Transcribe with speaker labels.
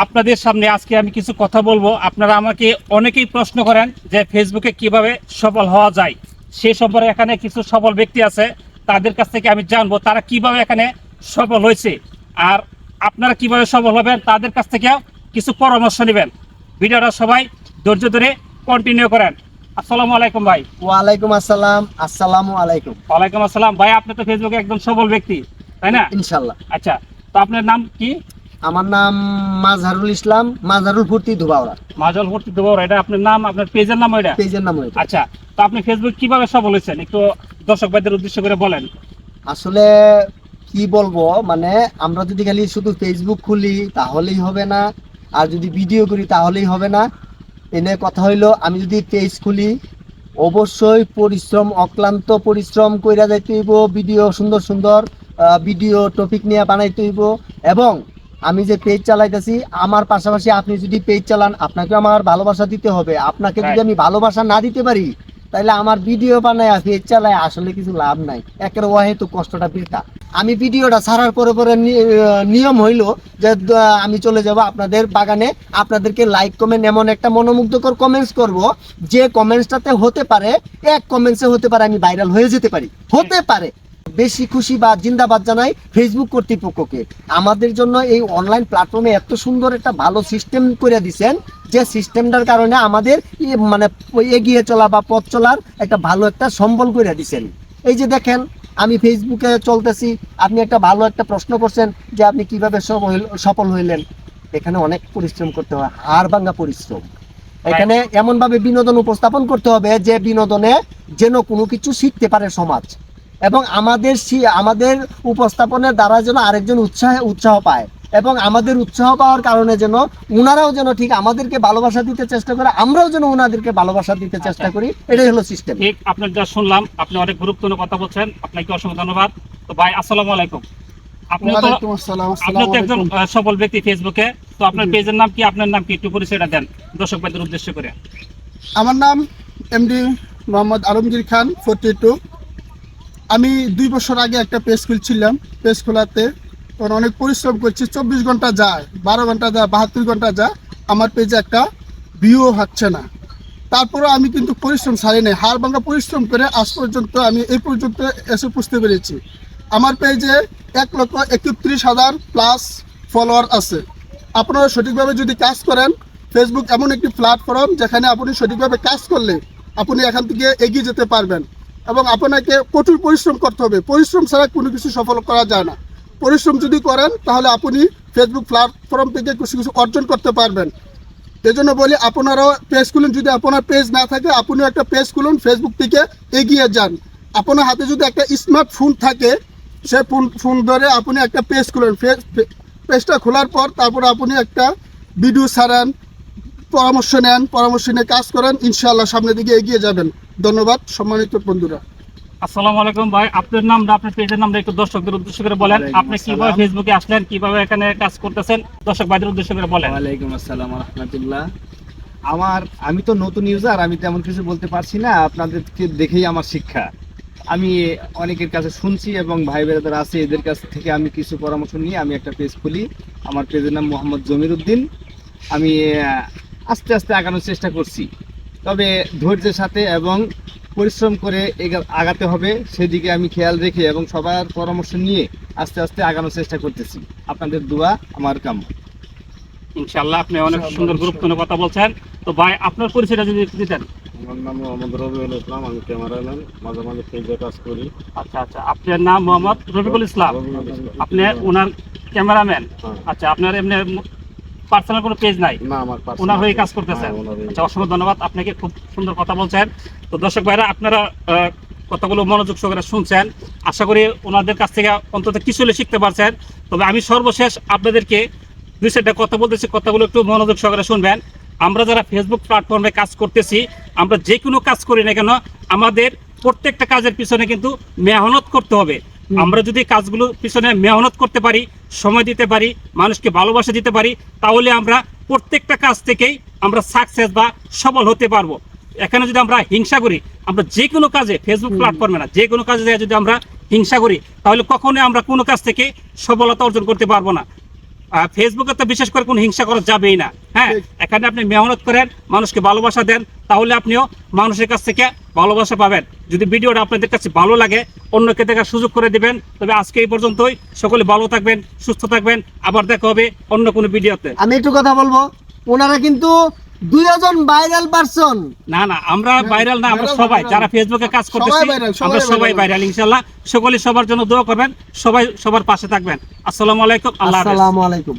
Speaker 1: আপনাদের সামনে আজকে আমি কিছু কথা বলবো। আপনারা আমাকে অনেকেই প্রশ্ন করেন যে ফেসবুকে কিভাবে সফল হওয়া যায়, সেই সম্পর্কে এখানে কিছু সফল ব্যক্তি আছে, তাদের কাছ থেকে আমি জানবো তারা কিভাবে এখানে সফল হয়েছে, আর আপনারা কিভাবে সফল হবেন তাদের কাছ থেকে কিছু পরামর্শ নেবেন। ভিডিওটা সবাই ধৈর্য ধরে কন্টিনিউ করেন। আসসালামু আলাইকুম ভাই।
Speaker 2: ওয়ালাইকুম আসসালাম। আসসালামু আলাইকুম।
Speaker 1: ওয়ালাইকুম আসসালাম ভাই, আপনি তো ফেসবুকে একদম সফল ব্যক্তি, তাই না?
Speaker 2: ইনশাল্লাহ।
Speaker 1: আচ্ছা, তো আপনার নাম কি?
Speaker 2: আমার নাম মাজহারুল ইসলাম, মাজহারুল ফুর্তি ধুবাওড়া।
Speaker 1: মাজল ভর্তি দেবো, এটা আপনার নাম, আপনার পেজের নাম ওইটা?
Speaker 2: পেজের নাম ওইটা।
Speaker 1: আচ্ছা, তো আপনি ফেসবুক কিভাবে সফল হয়েছেন একটু দর্শক ভাইদের উদ্দেশ্য করে বলেন।
Speaker 2: আসলে কি বলবো, মানে আমরা যদি খালি শুধু ফেসবুক খুলি তাহলেই হবে না, আর যদি ভিডিও করি তাহলেই হবে না। এনে কথা হইলো, আমি যদি পেজ খুলি অবশ্যই পরিশ্রম, অক্লান্ত পরিশ্রম কইরা যাইতে হইব। ভিডিও সুন্দর সুন্দর ভিডিও টপিক নিয়ে বানাইতে হইব। এবং আমি যে পেজ চালাইতেছি, আমার পাশাপাশি আপনি যদি পেজ চালান, আপনাকে আমার ভালোবাসা দিতে হবে। আপনাকে যদি আমি ভালোবাসা না দিতে পারি, তাহলে আমার ভিডিও বানায় পেজ চালায় আসলে কিছু লাভ নাই। একের ওয়াহেতু কষ্টটা বৃথা। আমি ভিডিওটা ছাড়ার পরে পরে নিয়ম হইল যে আমি চলে যাব আপনাদের বাগানে, আপনাদেরকে লাইক কমেন্ট, এমন একটা মনোমুগ্ধকর কমেন্টস করব যে কমেন্টসটাতে হতে পারে, এক কমেন্টসে হতে পারে আমি ভাইরাল হয়ে যেতে পারি, হতে পারে। বেশি খুশি বা জিন্দাবাদ জানাই ফেসবুক কর্তৃপক্ষকে। আমাদের জন্য এই অনলাইন প্ল্যাটফর্মে এত সুন্দর একটা ভালো সিস্টেম করে দিয়েছেন, যে সিস্টেমটার কারণে আমাদের মানে এগিয়ে চলা বা পথ চলার একটা ভালো একটা সম্বল করে দিয়েছেন। এই যে দেখেন, আমি ফেসবুকে চলতেছি, আপনি একটা ভালো একটা প্রশ্ন করছেন যে আপনি কিভাবে সফল হইলেন। এখানে অনেক পরিশ্রম করতে হয়, হাড় ভাঙা পরিশ্রম। এখানে এমনভাবে বিনোদন উপস্থাপন করতে হবে যে বিনোদনে যেন কোনো কিছু শিখতে পারে সমাজ, এবং আমাদের উপস্থাপনের দ্বারা যেন আরেকজন উৎসাহ পায়, এবং আমাদের উৎসাহ পাওয়ার কারণে যেন ওনারাও যেন ঠিক আমাদেরকে ভালোবাসা দিতে চেষ্টা করে, আমরাও যেন ওনাদেরকে ভালোবাসা দিতে চেষ্টা করি। এটাই হলো সিস্টেম।
Speaker 1: ঠিক, আপনার যা শুনলাম, আপনি অনেক গুরুত্বপূর্ণ কথা বলছেন, আপনাকে অসংখ্য ধন্যবাদ। তো ভাই, আসসালামু আলাইকুম। আপনি তো একজন সফল ব্যক্তি ফেসবুকে, তো আপনার পেজের নাম কি, আপনার নাম কি, একটু পরিচয়টা দেন দর্শক ভাইদের উদ্দেশ্য করে।
Speaker 3: আমার নাম এমডি মোহাম্মদ আলমগীর খান 42। আমি 2 বছর আগে একটা পেজ খুলছিলাম। পেজ খোলাতে অনেক পরিশ্রম করছি, 24 ঘন্টা যায়, 12 ঘন্টা যায়, 72 ঘন্টা যায়, আমার পেজে একটা ভিউ হচ্ছে না। তারপরে আমি কিন্তু পরিশ্রম ছাড়ি নাই, হাড় ভাঙা পরিশ্রম করে আজ পর্যন্ত আমি এই পর্যন্ত এসে পুষতে পেরেছি। আমার পেজে 1,31,000 প্লাস ফলোয়ার আছে। আপনারা সঠিকভাবে যদি কাজ করেন, ফেসবুক এমন একটি প্ল্যাটফর্ম যেখানে আপনি সঠিকভাবে কাজ করলে আপনি এখান থেকে এগিয়ে যেতে পারবেন। এবং আপনাকে কঠোর পরিশ্রম করতে হবে, পরিশ্রম ছাড়া কোনো কিছু সফল করা যায় না। পরিশ্রম যদি করেন তাহলে আপনি ফেসবুক প্ল্যাটফর্ম থেকে কিছু অর্জন করতে পারবেন। এই জন্য বলি, আপনারাও পেজ খুলুন। যদি আপনার পেজ না থাকে, আপনিও একটা পেজ খুলুন, ফেসবুক থেকে এগিয়ে যান। আপনার হাতে যদি একটা স্মার্টফোন থাকে, সে ফোন ধরে আপনি একটা পেজ খুলুন। পেজটা খোলার পর তারপরে আপনি একটা ভিডিও ছাড়েন, পরামর্শ নেন, পরামর্শ নিয়ে কাজ করেন, ইনশাআল্লাহ সামনের দিকে এগিয়ে যাবেন। ধন্যবাদ সম্মানিত বন্ধুরা।
Speaker 1: আসসালামু আলাইকুম ভাই, আপনার নামটা, আপনার পেজের নামটা একটু দর্শকদের উদ্দেশ্য করে বলেন। আপনি কিভাবে ফেসবুকে আসলেন, কিভাবে এখানে কাজ করতেছেন, দর্শক ভাইদের উদ্দেশ্য করে বলেন।
Speaker 4: ওয়ালাইকুম আসসালাম ওয়া রাহমাতুল্লাহ। আমি তো নতুন ইউজার, আমি তেমন কিছু বলতে পারছি না, আপনাদেরকে দেখেই আমার শিক্ষা। আমি অনেকের কাছে শুনছি এবং ভাই বেরাদার আছে, এদের কাছ থেকে আমি কিছু পরামর্শ নিয়ে আমি একটা পেজ খুলি। আমার পেজের নাম মোহাম্মদ জমির উদ্দিন। আমি আস্তে আস্তে আগানোর চেষ্টা করছি, তবে ধৈর্যের সাথে এবং পরিশ্রম করে আগাতে হবে, সেদিকে আমি খেয়াল রেখে এবং সবার পরামর্শ নিয়ে আস্তে আস্তে আগানোর চেষ্টা করতেছি। আপনাদের দোয়া আমার কাম্য।
Speaker 1: ইনশাআল্লাহ, আপনি অনেক সুন্দর গুরুত্বপূর্ণ কথা বলছেন। তো ভাই, আপনার পরিচয়টা যদি একটু দিতেন।
Speaker 5: আমার নাম মোহাম্মদ রবিউল ইসলাম, আমি ক্যামেরাম্যান, মাঝে মাঝে পেজে কাজ করি।
Speaker 1: আচ্ছা আচ্ছা, আপনার নাম মোহাম্মদ রফিকুল ইসলাম, আপনি ওনার ক্যামেরাম্যান। আচ্ছা, আপনার এমনি পার্সোনাল কোনো পেজ নাই?
Speaker 5: না, আমার
Speaker 1: ওনার হয়ে কাজ করতেছেন। আচ্ছা, অসংখ্য ধন্যবাদ, আপনাকে খুব সুন্দর কথা বলছেন। তো দর্শক ভাইরা, আপনারা কথাগুলো মনোযোগ সহকারে শুনছেন, আশা করি ওনাদের কাছ থেকে অন্তত কিছু হলে শিখতে পারছেন। তবে আমি সর্বশেষ আপনাদেরকে 2-4টা কথা বলতেছি, কথাগুলো একটু মনোযোগ সহকারে শুনবেন। আমরা যারা ফেসবুক প্ল্যাটফর্মে কাজ করতেছি, আমরা যে কোনো কাজ করি না কেন, আমাদের প্রত্যেকটা কাজের পিছনে কিন্তু মেহনত করতে হবে। আমরা যদি কাজগুলো পিছনে মেহনত করতে পারি, সময় দিতে পারি, মানুষকে ভালোবাসা দিতে পারি, তাহলে আমরা প্রত্যেকটা কাজ থেকেই আমরা সাকসেস বা সফল হতে পারবো। এখানে যদি আমরা হিংসা করি, আমরা যে কোনো কাজে, ফেসবুক প্ল্যাটফর্মে না, যে কোনো কাজে যদি আমরা হিংসা করি, তাহলে কখনোই আমরা কোনো কাজ থেকে সফলতা অর্জন করতে পারবো না। ফেসবুকে তো বিশেষ করে কোনো হিংসা করা যাবেই না। হ্যাঁ,
Speaker 3: ঠিক।
Speaker 1: এখানে আপনি মেহনত করেন, মানুষকে ভালোবাসা দেন, তাহলে আপনিও মানুষের কাছ থেকে ভালোবাসা পাবেন। যদি ভিডিওটা আপনাদের কাছে ভালো লাগে, অন্যকে দেখার সুযোগ করে দিবেন। তবে আজকে এই পর্যন্তই, সকলে ভালো থাকবেন, সুস্থ থাকবেন, আবার দেখা হবে অন্য কোনো ভিডিওতে।
Speaker 2: আমি একটু কথা বলবো, ওনারা কিন্তু 2 জন ভাইরাল পারসন।
Speaker 1: না না, আমরা ভাইরাল না, আমরা
Speaker 3: viral,
Speaker 1: সবাই
Speaker 3: viral।
Speaker 1: যারা ফেসবুকে কাজ করতেছি
Speaker 3: সবাই viral, সবাই
Speaker 1: আমরা সবাই
Speaker 3: viral।
Speaker 1: ভাইরাল ইনশাআল্লাহ। সকলে সবার জন্য দোয়া করবেন, সবাই সবার পাশে থাকবেন। আসসালামু আলাইকুম, আল্লাহ হাফেজ।
Speaker 2: আসসালামু আলাইকুম।